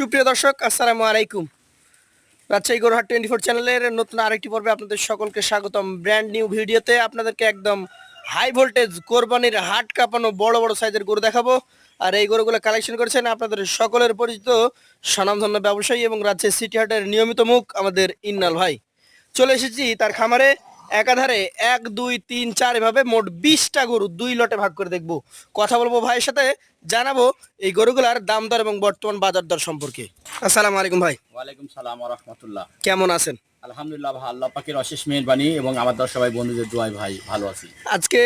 সুপ্রিয় দর্শক, আসসালামু আলাইকুম। রাজশাহী গরুহাট 24 চ্যানেলের নতুন আরেকটি পর্বে আপনাদের সকলকে স্বাগতম। ব্র্যান্ড নিউ ভিডিওতে আপনাদেরকে একদম হাই ভোল্টেজ কোরবানির হাট কাঁপানো বড় বড় সাইজের গরু দেখাবো। আর এই গরুগুলো কালেকশন করেছেন আপনাদের সকলের পরিচিত স্বনামধন্য ব্যবসায়ী এবং রাজশাহী সিটি হাটের নিয়মিত মুখ আমাদের ইন্নাল ভাই। চলে এসেছি তার খামারে। একাধারে 1 2 3 4 এভাবে মোট 20টা গরু 2 লটে ভাগ করে দেখবো। কথা বলবো ভাইয়ের সাথে, জানাবো এই গরুগুলার দাম দর এবং বর্তমান বাজার দর সম্পর্কে। আসসালামু আলাইকুম ভাই। ওয়ালাইকুম সালাম ওয়া রাহমাতুল্লাহ। কেমন আছেন? আলহামদুলিল্লাহ ভাই, আল্লাহ পাকের অশেষ মেহেরবানি এবং আমার দশ সবাই বন্ধুদের দোয়ায় ভাই ভালো আছি। আজকে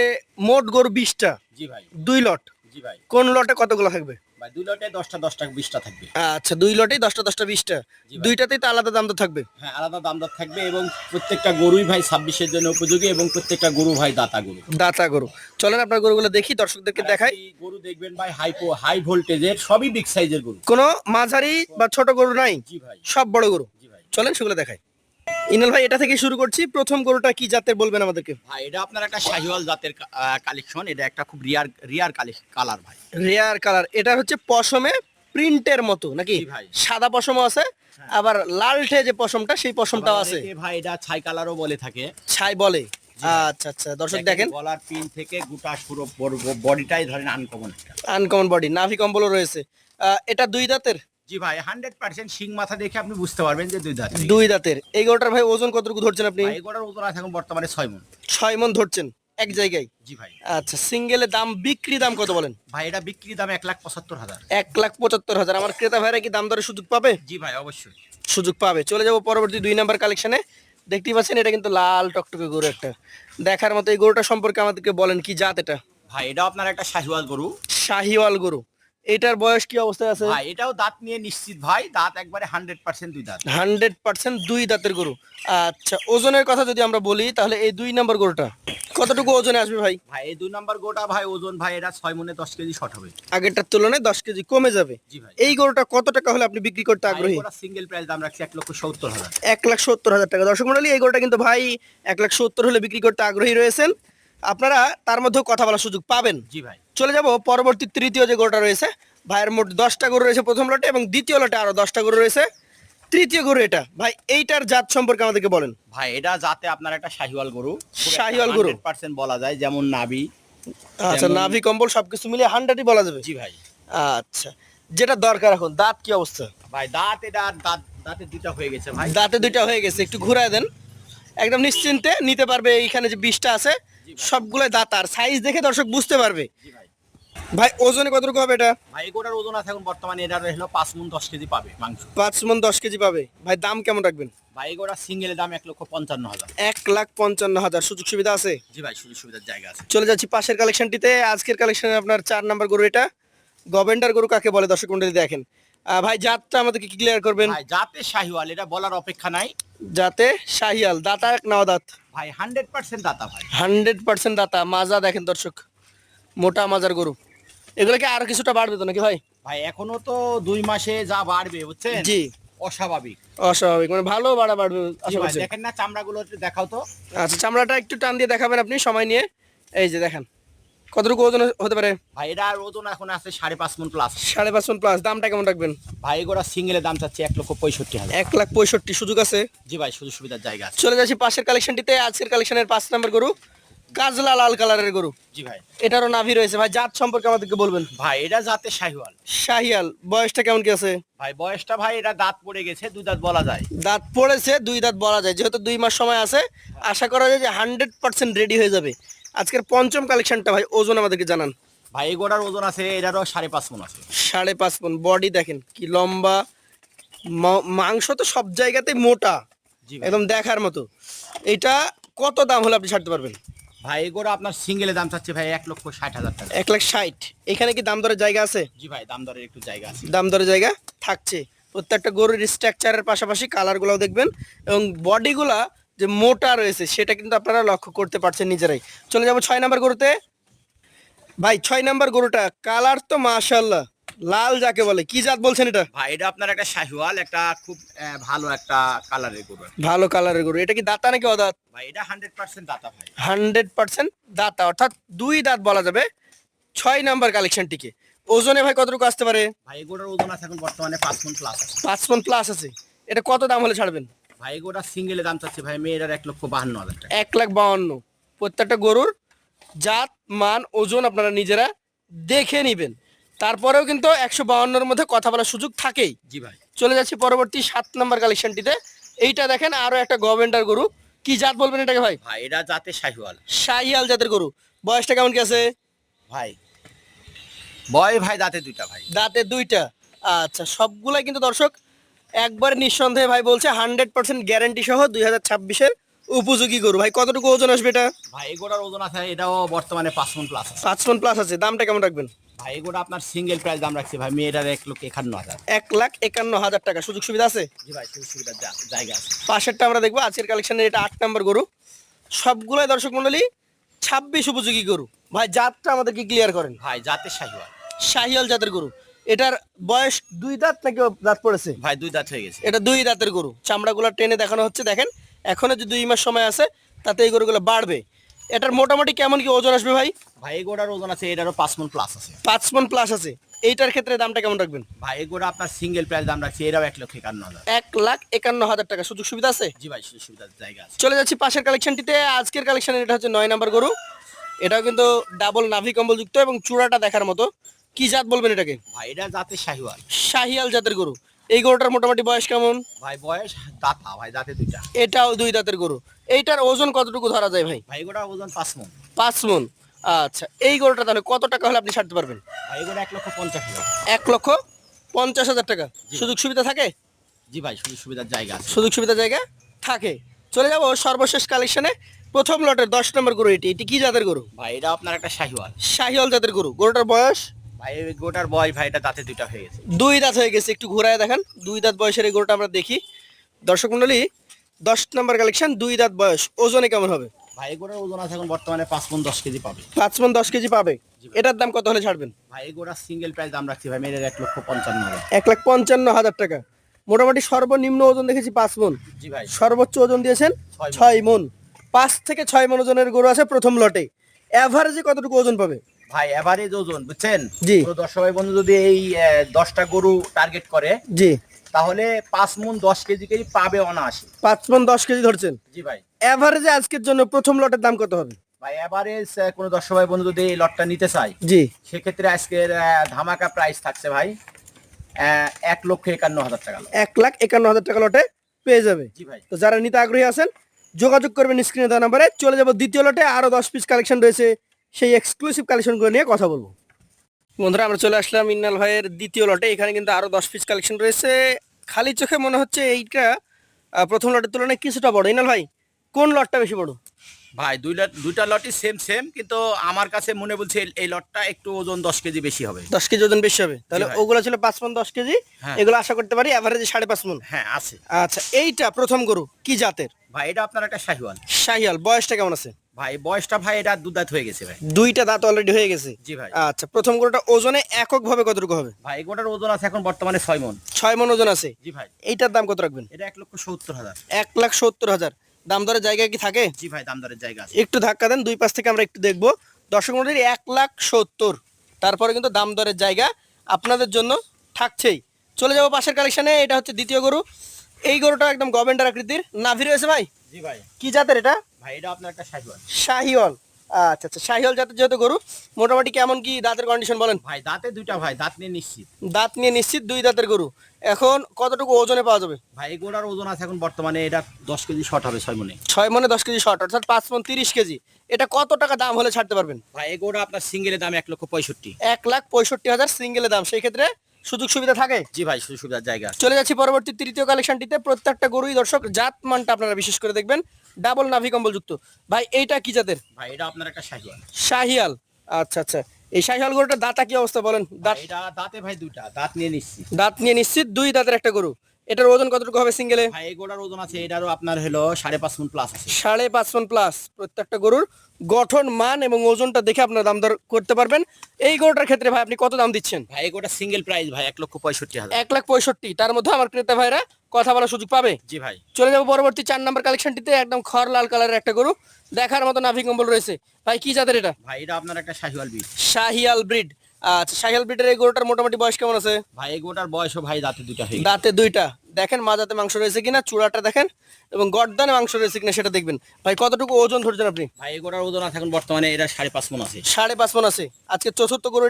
মোট গরু 20টা, জি ভাই। 2 লট। জি ভাই। কোন লটে কতগুলো থাকবে? ভাই দুই লটে 10টা 20টা থাকবে। আচ্ছা, 2 লটেই 10টা 10টা 20টা, জি ভাই। দুইটাতেই তো আলাদা দাম তো থাকবে। হ্যাঁ, আলাদা দাম দর থাকবে এবং প্রত্যেকটা গরুই ভাই 26-এর জন্য উপযোগী এবং প্রত্যেকটা গরু ভাই দাতা গরু। দাতা গরু। চলেন আপনার গরুগুলো দেখি, দর্শকদেরকে আর দেখাই। আজকে গরু দেখবেন ভাই হাই ভোল্টেজের, সবই বিগ সাইজের গরু। কোনো মাঝারি বা ছোট গরু নাই, জি ভাই। সব বড় গরু। জি ভাই। চলেন সেগুলো দেখাই। ইনাল ভাই, এটা থেকে শুরু করছি। প্রথম গরুটা কি জাতের বলবেন আমাদেরকে? ভাই এটা আপনার একটা শাহিওয়াল জাতের কালেকশন। এটা একটা খুব রিয়ার কালার ভাই। Rare colour. এটা হচ্ছে পশমে প্রিন্টের মতো নাকি? জি ভাই। সাদা পশমও আছে, আবার লালটে যে পশমটা সেই পশমটাও আবার আছে। অনেকে ভাই এটা ছাই কালারও বলে থাকে। ছাই বলে। জি ভাই। আচ্ছা আচ্ছা, দর্শক দেখেন, গলার পিন থেকে গোটা পুরো বডিটাই ধরেন আনকমন একটা। আনকমন বডি, নাভি কম্বলও রয়েছে। এটা 2 দাঁতের। জি ভাই, 100% শিং মাথা দেখে আপনি বুঝতে পারবেন যে দুই দাঁত। 2 দাঁতের এই গরুটার ভাই ওজন কতটুকু ধরছেন আপনি? ভাই এগুলোর ওজন আছে এখন বর্তমানে 6 মণ। 6 মণ ধরছেন এক জায়গায়? জি ভাই। আচ্ছা, সিঙ্গেলের দাম, বিক্রি দাম কত বলেন? ভাই এটা বিক্রি দাম 1,75,000। 1,75,000। আমার ক্রেতা ভাইরা কি দাম দরের সুযোগ পাবে? জি ভাই, অবশ্যই। সুযোগ পাবে। চলে যাব পরবর্তী 2 নাম্বার কালেকশনে। দেখতেই পাচ্ছেন, এটা কিন্তু লাল টকটকে গরু একটা, দেখার মতো। এই গরুটা সম্পর্কে আমাদেরকে বলেন, কি জাত এটা? ভাই এটা আপনার একটা শাহিওয়াল গরু। শাহিওয়াল গরু। এটার বয়স কি অবস্থায় আছে? ভাই এটাও দাঁত নিয়ে নিশ্চিত ভাই, দাঁত একবারে 100% দুই দাঁত। 100% 2 দাঁতের গরু। আচ্ছা, ওজনের কথা যদি আমরা বলি, তাহলে এই 2 নাম্বার গরুটা কতটুকু ওজনে আসবে ভাই? ভাই এই 2 নাম্বার গোটা ভাই ওজন ভাই এটা 6 মণে 10 কেজি শর্ট হবে। আগেরটার তুলনায় 10 কেজি কমে যাবে। জি ভাই। এই গরুটা কত টাকা হলে আপনি বিক্রি করতে আগ্রহী? সিঙ্গেল প্রাইস দাম রাখছি 1,70,000। 1,70,000 টাকা। দর্শক মণ্ডলী, এই গরুটা কিন্তু ভাই 1,70,000 হলে বিক্রি করতে আগ্রহী রয়েছেন। আপনারা তার মধ্যেও কথা বলার সুযোগ পাবেন। জি ভাই। চলে যাব পরবর্তী তৃতীয় যে গরুটা রয়েছে। ভাইয়ের মোট 10টা গরু রয়েছে প্রথম লটে, এবং দ্বিতীয় লটে আরো 10টা গরু রয়েছে। তৃতীয় গরু এটা ভাই, এইটার জাত সম্পর্কে আমাদেরকে বলেন। ভাই এটা যাতে আপনার একটা শাহিওয়াল গরু। শাহিওয়াল গরু 100% বলা যায়, যেমন নাভি। আচ্ছা, নাভি কম্বল সবকিছু মিলিয়ে 100ই বলা যাবে। জি ভাই। আচ্ছা, যেটা দরকার এখন, দাঁত কি অবস্থা? ভাই দাঁতে দুটা হয়ে গেছে ভাই। দাঁতে 2টা হয়ে গেছে, একটু ঘুরায় দেন। একদম নিশ্চিন্তে নিতে পারবে। এইখানে যে 20টা আছে সবগুলোই দাঁত, আর সাইজ দেখে দর্শক বুঝতে পারবে। জি ভাই। ভাই ওজনে কতটুকু হবে এটা? ভাই এগুলোর ওজন আছে এখন বর্তমানে এটা হলো 5 মণ 10 কেজি পাবে মাংস। 5 মণ 10 কেজি পাবে। ভাই দাম কেমন রাখবেন? ভাই এগুলো সিঙ্গেলের দাম 1,55,000। 1,55,000। সুযোগ সুবিধা আছে? জি ভাই, সুযোগ সুবিধার জায়গা আছে। চলে যাচ্ছি পাশের কালেকশনটিতে। আজকের কালেকশনে আপনার 4 নাম্বার গরু। এটা গভেন্ডার গরু কাকে বলে দর্শক মণ্ডলী দেখেন। ভাই জাতটা আমাদেরকে কি ক্লিয়ার করবেন? ভাই জাতে শাহিওয়াল, এটা বলার অপেক্ষা নাই। জাতে শাহিয়াল। দাতা এক নাও দাঁত? ভাই 100% দাতা ভাই। 100% দাতা। মাজা দেখেন দর্শক, মোটা মাজার গরু। এগুলো কি আরো কিছুটা বাড়বে তো নাকি ভাই? ভাই এখনো তো 2 মাসে যা বাড়বে বুঝছেন। জি। অস্বাভাবিক। অস্বাভাবিক মানে ভালো বাড়বে জি আশা ভাই, করছি। দেখেন না চামড়াগুলো একটু দেখাও তো। আচ্ছা, চামড়াটা একটু টান দিয়ে দেখাবেন আপনি সময় নিয়ে। এই যে দেখেন কতটুকু ওজন হতে পারে। ভাই এটার ওজন এখন আছে 5.5 মণ প্লাস। 5.5 মণ প্লাস। দামটা কেমন রাখবেন? ভাই এগুলো সিঙ্গেলের দাম চাচ্ছে 1,65,000। 1,65,000। সুযোগ আছে? জি ভাই, সুযোগ সুবিধার জায়গা আছে। চলে যাচ্ছি পাশের কালেকশনটিতে। আজকের কালেকশনের 5 নাম্বার গরু, কাজলা লাল কালারের গরু। জি ভাই। এটারও নাভি রয়েছে। ভাই জাত সম্পর্কে আমাদেরকে বলবেন। ভাই এটা জাতে শাহিওয়াল। শাহিয়াল। বয়সটা কেমন কি আছে? ভাই বয়সটা ভাই এটা দাঁত পড়ে গেছে, দুই দাঁত বলা যায়। দাঁত পড়েছে, 2 দাঁত বলা যায়। যেহেতু 2 মাস সময় আছে, আশা করা যায় যে 100% রেডি হয়ে যাবে। আজকের পঞ্চম কালেকশনটা ভাই, ওজন আমাদেরকে জানান। ভাই এগুলোর ওজন আছে এটারও 5.5 মণ আছে। 5.5 মণ। বডি দেখেন কি লম্বা, মাংস তো সব জায়গাতে মোটা, জি ভাই। একদম দেখার মতো। এটা কত দাম হলে আপনি ছাড়তে পারবেন? ভাই এগুলো আপনার সিঙ্গেলের দাম চাচ্ছে ভাই 1,60,000 টাকা। 1,60,000। এখানে কি দাম দরের জায়গা আছে? জি ভাই, দাম দরের একটু জায়গা আছে। দাম দরের জায়গা থাকছে। প্রত্যেকটা গরুর স্ট্রাকচারের পাশাপাশি কালারগুলোও দেখবেন, এবং বডিগুলা যে মোটা রয়েছে সেটা কিন্তু আপনারা লক্ষ্য করতে পারছেন নিজেরাই। চলে যাব 6 নাম্বার গরুতে। ভাই 6 নাম্বার গরুটা কালার তো মাশাআল্লাহ, লাল যাকে বলে। কি জাত বলছেন এটা? ভাই এটা আপনার একটা শাহিওয়াল, একটা খুব ভালো একটা কালারের গরু। ভালো কালারের গরু। এটা কি দাতা নাকি অদাঁত? ভাই এটা 100% দাতা ভাই। 100% দাতা, অর্থাৎ 2 দাঁত বলা যাবে 6 নাম্বার কালেকশনটিকে। ওজনে ভাই কতটুকু আসতে পারে? ভাই এগুলোর ওজন আছে এখন বর্তমানে 5 মণ প্লাস আছে। 5 মণ প্লাস আছে। এটা কত দাম হলে ছাড়বেন? ভাই এগুলোর সিঙ্গেলে দাম চাচ্ছি ভাই মেয়েরার 1,52,000 টাকা। 1,52,000। প্রত্যেকটা গরুর জাত মান ওজন আপনারা নিজেরা দেখে নেবেন। তারপরেও কিন্তু 152-এর মধ্যে কথা বলার সুযোগ থাকেই। জি ভাই। চলে যাচ্ছি পরবর্তী 7 নাম্বার কালেকশনটিতে। এইটা দেখেন আরো একটা গভেন্ডার গরু। কি জাত বলবেন এটাকে ভাই? ভাই এটা জাতে শাহিওয়াল। শাহিয়াল জাতের গরু। বয়সটা কেমন কি আছে? ভাই বয় ভাই দাঁতে দুইটা ভাই। দাঁতে দুইটা। আচ্ছা, সবগুলাই কিন্তু দর্শক একবার নিঃসন্দেহে ভাই বলছে 100% গ্যারান্টি সহ 2026-এর উপযোগী গরু। ভাই কতটুকু ওজন আসবে এটা? ভাই এগুলোর ওজন আছে এটাও বর্তমানে 5 মণ প্লাস আছে। 5 মণ প্লাস আছে। দামটা কেমন রাখবেন? ভাই এগুলো আপনার সিঙ্গেল প্রাইস দাম রাখছি ভাই মেয়েটার 1,51,000। 1,51,000 টাকা। সুযোগ সুবিধা আছে? জি ভাই সুযোগ সুবিধার জায়গা আছে। পাশেরটা আমরা দেখবো আজকের কালেকশনের। এটা 8 নাম্বার গরু। সবগুলাই দর্শক মন্ডলী 26 উপযোগী গরু। ভাই জাতটা আমাদেরকে ক্লিয়ার করেন। ভাই জাতে শাহিওয়াল। শাহিয়াল জাতের গরু। এটার বয়স 2 দাঁত নাকি দাঁত পড়েছে? ভাই 2 দাঁত হয়ে গেছে। এটা 2 দাঁতের গরু। চামড়াগুলো টেনে দেখানো হচ্ছে দেখেন। এখনো যে 2 মাস সময় আছে তাতে এই গরুগুলো বাড়বে। এটার মোটামুটি কেমন কি ওজন আসবে ভাই? ভাই এগুলোর ওজন আছে এটারও 5 মণ প্লাস আছে। 5 মণ প্লাস আছে। এইটার ক্ষেত্রে দামটা কেমন রাখবেন? ভাই এগুলো আপনার সিঙ্গেল প্রাইস দাম রাখছি এটাও 1,51,000। 1,51,000 টাকা। সুযোগ সুবিধা আছে? জি ভাই সুযোগ সুবিধার জায়গা আছে। চলে যাচ্ছি পাশের কালেকশনটিতে। আজকের কালেকশনের এটা হচ্ছে 9 নাম্বার গরু। এটাও কিন্তু ডাবল নাভি কম্বল যুক্ত এবং চূড়াটা দেখার মতো। কি জাত বলবেন এটাকে? ভাই এটা জাতে শাহিওয়াল। শাহিয়াল জাতের গরু। এই গরুটার মোটামুটি বয়স কেমন? ভাই বয়স দাঁতা ভাই দাঁতে দুইটা। এটাও 2 দাঁতের গরু। এইটার ওজন কতটুকু ধরা যায় ভাই? ভাই এগুলোর ওজন 5 মণ। 5 মণ। আচ্ছা, এই গরুটা তাহলে কত টাকা হলে আপনি ছাড়তে পারবেন? ভাই এগুলো 1,50,000। 1,50,000 টাকা। সুযোগ সুবিধা থাকে? জি ভাই সুযোগ সুবিধার জায়গা আছে। সুযোগ সুবিধা জায়গা থাকে। চলে যাব সর্বশেষ কালেকশনে। প্রথম লটের 10 নম্বর গরু। এটি কি জাতের গরু? ভাই এটা আপনার একটা শাহিওয়াল। শাহিয়াল জাতের গরু। গরুটার বয়স? ভাই এই গোটার বয়স ভাই এটা দাঁতে দুইটা হয়ে গেছে। 2 দাঁত হয়ে গেছে। একটু ঘুরায় দেখান। 2 দাঁত বয়সের এই গরুটা আমরা দেখি। দর্শক মণ্ডলী 10 নম্বর কালেকশন। 2 দাঁত বয়স। ওজনে কেমন হবে? ভাই এগুলোর ওজন আছে এখন বর্তমানে 5 মণ 10 কেজি পাবে। 5 মণ 10 কেজি পাবে। এটার দাম কত হলে ছাড়বেন? ভাই এগুলো সিঙ্গেল প্রাইস দাম রাখছি ভাই মেয়েদের 1,55,000। 1,55,000 টাকা। মোটামুটি সর্বনিম্ন ওজন দেখেছি 5 মণ। জি ভাই। সর্বোচ্চ ওজন দিয়েছেন 6 6 মণ। 5 থেকে 6 মণ ওজনের গরু আছে প্রথম লটে। এভারেজে কতটুকু ওজন পাবে? ভাই এভারেজ ওজন বুঝছেন? জি। তো দর্শক ভাই বন্ধু যদি এই 10টা গরু টার্গেট করে জি। তাহলে 5 মণ 10 কেজি কেজি পাবে অনায়াসে। 5 মণ 10 কেজি ধরছেন। জি ভাই। এভারেজে আজকের জন্য প্রথম লটের দাম কত হবে? ভাই এভারেজ কোনো দর্শক ভাই বন্ধু যদি এই লটটা নিতে চায় জি। সেক্ষেত্রে আজকের ধামাকা প্রাইস থাকছে ভাই 1,51,000 টাকা। 1,51,000 টাকা লটে পেয়ে যাবে। জি ভাই। তো যারা নিতে আগ্রহী আছেন যোগাযোগ করবেন স্ক্রিনে দেওয়া নাম্বারে। চলে যাব দ্বিতীয় লটে। আরো 10 পিস কালেকশন রয়েছে, সেই এক্সক্লুসিভ কালেকশনগুলো নিয়ে কথা বলবো। বন্ধুরা আমরা চলে আসলাম ইন্নাল ভাইয়ের দ্বিতীয় লটে। এখানে কিন্তু আরো 10 পিস কালেকশন রয়েছে। খালি চোখে মনে হচ্ছে এইটা প্রথম লটের তুলনায় কিছুটা বড়। ইন্নাল ভাই কোন লটটা বেশি বড়? ভাই দুইটা লটই সেম কিন্তু আমার কাছে মনে বলছে এই লটটা একটু ওজন 10 কেজি বেশি হবে। 10 কেজি ওজন বেশি হবে। তাহলে ভাই। ওগুলো ছিল 5 মণ 10 কেজি। হ্যাঁ। এগুলো আশা করতে পারি এভারেজে 5.5 মণ। হ্যাঁ আছে। আচ্ছা, এইটা প্রথম গরু কি জাতের? ভাই এটা আপনার একটা শাহিওয়াল। শাহিয়াল। বয়সটা কেমন আছে? ভাই বয়সটা ভাই এটা 2 দাঁত হয়ে গেছে ভাই। 2টা দাঁত অলরেডি হয়ে গেছে। জি ভাই। আচ্ছা, প্রথম গরুটা ওজনে এককভাবে কতটুকু হবে? ভাই এগুলোর ওজন আছে এখন বর্তমানে 6 মণ। 6 মণ ওজন আছে। জি ভাই। এইটার দাম কত রাখবেন? এটা 1,70,000। 1,70,000। দাম দরের জায়গা কি থাকে? জি ভাই দাম দরের জায়গা আছে। একটু ধাক্কা দেন, দুই পাশ থেকে আমরা একটু দেখবো। দর্শক মন্ডলী 1,70,000। তারপরে কিন্তু দাম দরের জায়গা আপনাদের জন্য থাকছেই। চলে যাবো পাশের কালেকশনে। এটা হচ্ছে দ্বিতীয় গরু। এই গরুটা একদম গভেন্ডার আকৃতির। নাভি রয়েছে ভাই। জি ভাই। কি জাতের এটা? ভাই এটা আপনার একটা শাহিওয়াল। শাহিওয়াল। আচ্ছা আচ্ছা, শাহিওয়াল জাতের যেহেতু গরু, মোটামুটি কেমন কি দাঁতের কন্ডিশন বলেন? ভাই দাঁতে দুইটা ভাই দাঁত নিয়ে নিশ্চিত। দাঁত নিয়ে নিশ্চিত 2 দাঁতের গরু। এখন কতটুকু ওজনে পাওয়া যাবে? ভাই এগুলোর ওজন আছে এখন বর্তমানে এটা 10 কেজি শর্ট হবে 6 মণে। 6 মণে 10 কেজি শর্ট, অর্থাৎ 5 মণ 30 কেজি। এটা কত টাকা দাম হলে ছাড়তে পারবেন? ভাই এগুলো আপনার সিঙ্গেলের দাম 1,65,000। 1,65,000 সিঙ্গেলের দাম। সেই ক্ষেত্রে সুযোগ সুবিধা থাকে? জি ভাই সুযোগ সুবিধার জায়গা আছে। চলে যাচ্ছি পরবর্তী তৃতীয় কালেকশনটিতে। প্রত্যেকটা গরুই দর্শক জাত মানটা আপনারা বিশেষ করে দেখবেন ডাবল নাভি কম্বল যুক্ত। ভাই এইটা কি জাতের? ভাই এটা আপনার একটা শাহিওয়াল। শাহিয়াল। আচ্ছা আচ্ছা, এই শাহিয়াল গরুটার দাঁতা কি অবস্থা বলেন? দাঁত এটা দাঁতে ভাই দুইটা দাঁত নিয়ে নিশ্চিত। দাঁত নিয়ে নিশ্চিত 2 দাঁতের একটা গরু। এটার ওজন কতটুকু হবে সিঙ্গেলে? ভাই এগুলোর ওজন আছে এটারও আপনার হলো 5.5 মণ প্লাস আছে। 5.5 মণ প্লাস। প্রত্যেকটা গরুর গঠন মান এবং ওজনটা দেখে আপনারা দাম দর করতে পারবেন। এই গরুটার ক্ষেত্রে ভাই আপনি কত দাম দিচ্ছেন? ভাই এগুলো সিঙ্গেল প্রাইস ভাই 1,65,000। 1,65,000। তার মধ্যে আমার ক্রেতা ভাইরা কথা বলার সুযোগ পাবে। জি ভাই। চলে যাবো পরবর্তী 4 নম্বর কালেকশনটিতে। একদম খড় লাল কালারের একটা গরু, দেখার মতো নাভি কম্বল রয়েছে। ভাই কি জাতের এটা? ভাই এটা আপনার একটা শাহিওয়াল বিট। শাহিয়াল ব্রিড। আচ্ছা, শাহিয়াল ব্রিডের এই গরুটার মোটামুটি বয়স কেমন আছে? ভাই এই গরুটার বয়সও ভাই দাঁতে দুটা হয়ে গেছে। দাঁতে দুইটা। দেখেন মাজাতে মাংস রয়েছে কিনা, চূড়াটা দেখেন এবং গর্দানে মাংস রয়েছে কিনা সেটা দেখবেন। ভাই কতটুকু ওজন ধরছেন আপনি? ভাই এই গরুটার ওজন আছে এখন বর্তমানে এটা 5.5 মণ আছে। 5.5 মণ আছে। আজকে চতুর্থ গরু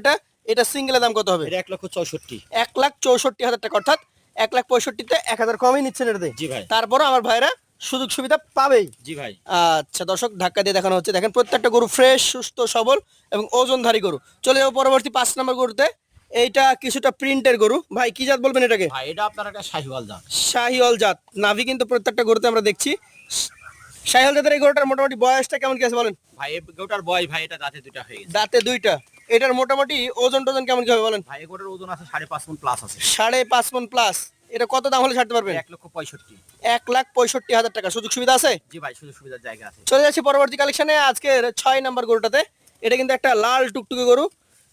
এটা সিঙ্গেলের দাম কত হবে? এটা 1,64,000। 1,64,000 টাকা, অর্থাৎ 1,65,000-তে 1,000 কমই নিচ্ছেন এটাতে। জি ভাই। তারপরও আমার ভাইরা সুযোগ সুবিধা পাবেই। জি ভাই। আচ্ছা দর্শক, ধাক্কা দিয়ে দেখানো হচ্ছে, দেখেন প্রত্যেকটা গরু ফ্রেশ, সুস্থ, সবল এবং ওজনধারী গরু। চলে যাবো পরবর্তী 5 নম্বর গরুতে। এইটা কিছুটা প্রিন্টের গরু। ভাই কি জাত বলবেন এটাকে? ভাই এটা আপনার একটা শাহিওয়াল জাত। শাহিওয়াল জাত। নাভি কিন্তু প্রত্যেকটা গরুতে আমরা দেখছি। শাহিওয়াল জাতের এই গরুটার মোটামুটি বয়সটা কেমন কি আছে বলেন? ভাই এই গরুটার বয়স ভাই এটা দাঁতে দুটা হয়ে গেছে। দাঁতে দুইটা। এটার মোটামুটি ওজন টোজন কেমন কি হবে বলেন? ভাই এই গরুটার ওজন আছে 5.5 মণ প্লাস আছে। 5.5 মণ প্লাস। এটা কত দাম হলে ছাড়তে পারবেন? 1,65,000। 1,65,000 টাকা। সুযোগ সুবিধা আছে? জি ভাই, সুযোগ সুবিধার জায়গা আছে। চলে যাচ্ছি পরবর্তী কালেকশনে, আজকের 6 নাম্বার গরুটাতে। এটা কিন্তু একটা লাল টুকটুকে গরু।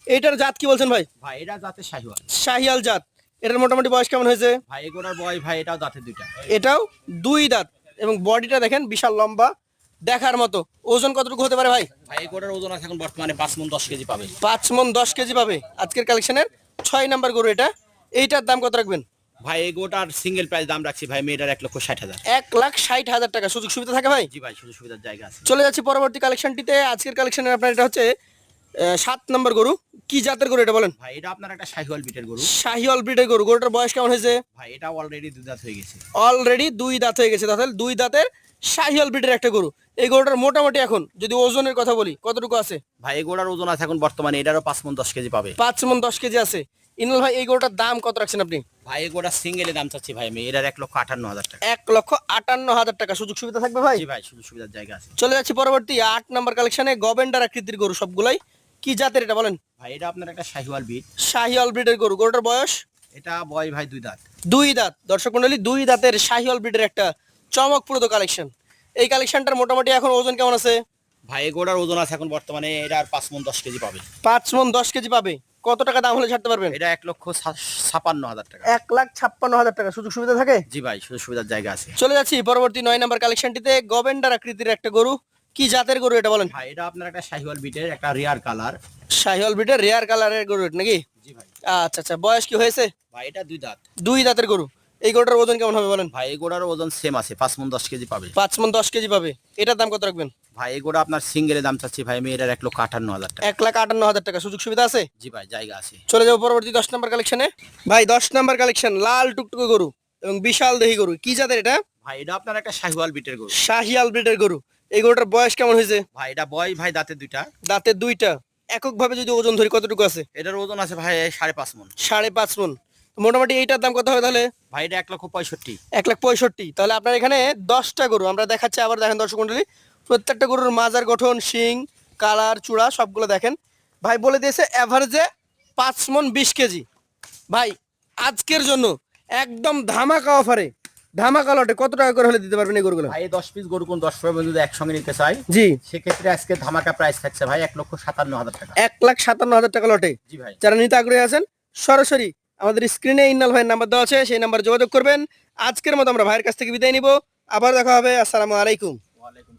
এইটার জাত কি বলছেন ভাই? ভাই এটা দাঁতে শাহিওয়াল। শাহিয়াল জাত। এটার মোটামুটি বয়স কেমন হয়েছে? ভাই এই গরুটার বয়স ভাই এটাও দাঁতে দুইটা। এটাও 2 দাঁত এবং বডিটা দেখেন বিশাল লম্বা, দেখার মতো। ওজন কতটুকু হতে পারে ভাই? ভাই এই গরুটার ওজন আছে এখন বর্তমানে 5 মণ 10 কেজি পাবে। 5 মণ 10 কেজি পাবে। আজকের কালেকশনের 6 নাম্বার গরু এটা। এইটার দাম কত রাখবেন? ভাই এই গরুটার সিঙ্গেল প্রাইস দাম রাখছি ভাই মেয়েটার 1,60,000। 1,60,000 টাকা। সুযোগ সুবিধা থাকে ভাই? জি ভাই, সুযোগ সুবিধার জায়গা আছে। চলে যাচ্ছি পরবর্তী কালেকশনটিতে। আজকের কালেকশনের আপনার এটা হচ্ছে 7 নাম্বার গরু। কি জাতের গরু এটা বলেন? ভাই এটা আপনার একটা শাহিওয়াল বিটের গরু। শাহিওয়াল ব্রিডের গরু। গরুটার বয়স কেমন হয়েছে? ভাই এটা অলরেডি দুই দাঁত হয়ে গেছে। অলরেডি 2 দাঁত হয়ে গেছে। তাহলে 2 দাঁতের শাহিওয়াল ব্রিডের একটা গরু। এই গরুটার মোটামুটি এখন যদি ওজনের কথা বলি কতটুকু আছে? ভাই এই গরুটার ওজন আছে এখন বর্তমানে এটারও 5 মণ 10 কেজি পাবে। 5 মণ 10 কেজি আছে। ইনল ভাই এই গরুটার দাম কত রাখছেন আপনি? ভাই এই গরুটার সিঙ্গেলে দাম চাচ্ছি ভাই আমি এটার 1,58,000 টাকা। 1,58,000 টাকা। সুযোগ সুবিধা থাকবে ভাই? জি ভাই, সুযোগ সুবিধার জায়গা আছে। চলে যাচ্ছি পরবর্তী 8 নাম্বার কালেকশনে। গবেন্ডার আকৃতির গরু সবগুলাই। কি জাতের এটা বলেন? ভাই এটা আপনার একটা শাহিওয়াল বিট। শাহিওয়াল ব্রিডের গরু। গরুটার বয়স? এটা বয়স ভাই দুই দাঁত। 2 দাঁত। দর্শক মণ্ডলী, 2 দাঁতের শাহিওয়াল ব্রিডের একটা চমকপ্রদ কালেকশন। এই কালেকশনটার মোটামুটি এখন ওজন কেমন আছে? ভাই এই গরুটার ওজন আছে এখন বর্তমানে এটার 5 মণ 10 কেজি পাবে। 5 মণ 10 কেজি পাবে। কত টাকা দাম হলে ছাড়তে পারবেন? এটা 1,56,000 টাকা। 1,56,000 টাকা। সুযোগ সুবিধা থাকে? জি ভাই, সুযোগ সুবিধার জায়গা আছে। চলে যাচ্ছি পরবর্তী 9 নাম্বার কালেকশনটিতে। গবেন্ডার আকৃতির একটা গরু। কি জাতের গরু এটা বলেন? ভাই এটা আপনার একটা শাহিওয়াল বিটের একটা রেয়ার কালার। শাহিওয়াল ব্রিডের রেয়ার কালারের গরু এটা নাকি? জি ভাই। আচ্ছা আচ্ছা, বয়স কি হয়েছে? ভাই এটা দুই দাঁত। 2 দাঁতের গরু। এই গরুটার ওজন কেমন হবে বলেন? ভাই এই গরুটার ওজন সেম আছে, 5 মণ 10 কেজি পাবে। 5 মণ 10 কেজি পাবে। এটার দাম কত রাখবেন? ভাই এই গরুটা আপনার সিঙ্গেলে দাম চাচ্ছি ভাই আমি এটার 1,58,000 টাকা। 1,58,000 টাকা। সুযোগ সুবিধা আছে? জি ভাই, জায়গা আছে। চলে যাবো পরবর্তী 10 নাম্বার কালেকশনে। ভাই 10 নাম্বার কালেকশন, লাল টুকটুকে গরু এবং বিশাল দেহি গরু। কি জাতের এটা? ভাই এটা আপনার একটা শাহিওয়াল বিটের গরু। শাহিয়াল ব্রিডের গরু। এই গরুটার বয়স কেমন হয়েছে? ভাই এটা বয়স ভাই দাঁতে দুইটা। দাঁতে 2টা। এককভাবে যদি ওজন ধরি কতটুকু আছে? এটার ওজন আছে ভাই 5.5 মণ। 5.5 মণ। মোটামুটি এইটার দাম কত হবে তাহলে? ভাই এটা 1,65,000। 1,65,000। তাহলে আপনার এখানে 10টা গরু আমরা দেখাচ্ছি। আবার দেখেন দর্শক মন্ডলী, প্রত্যেকটা গরুর মাজার গঠন, শিং, কালার, চূড়া সবগুলো দেখেন। ভাই বলে দিয়েছে এভারেজে 5 মণ 20 কেজি। ভাই আজকের জন্য একদম ধামাকা অফারে, ধামাকা লটে কত টাকা করে হলে দিতে পারবেন এই গরুগুলো? ভাই 10 পিস গরু কোন 10 বন্ধু যদি একসঙ্গে নিতে চাই জি, সেক্ষেত্রে আজকে ধামাকা প্রাইস থাকছে ভাই 1,57,000 টাকা। 1,57,000 টাকা লটে। জি ভাই। যারা নিতে আগ্রহী আছেন সরাসরি আমাদের স্ক্রিনে ইন্নাল ভাইয়ের নাম্বার দেওয়া আছে, সেই নাম্বারে যোগাযোগ করবেন। আজকের মতো আমরা ভাইয়ের কাছ থেকে বিদায় নিব। আবার দেখা হবে। আসসালামু আলাইকুম। ওয়ালাইকুম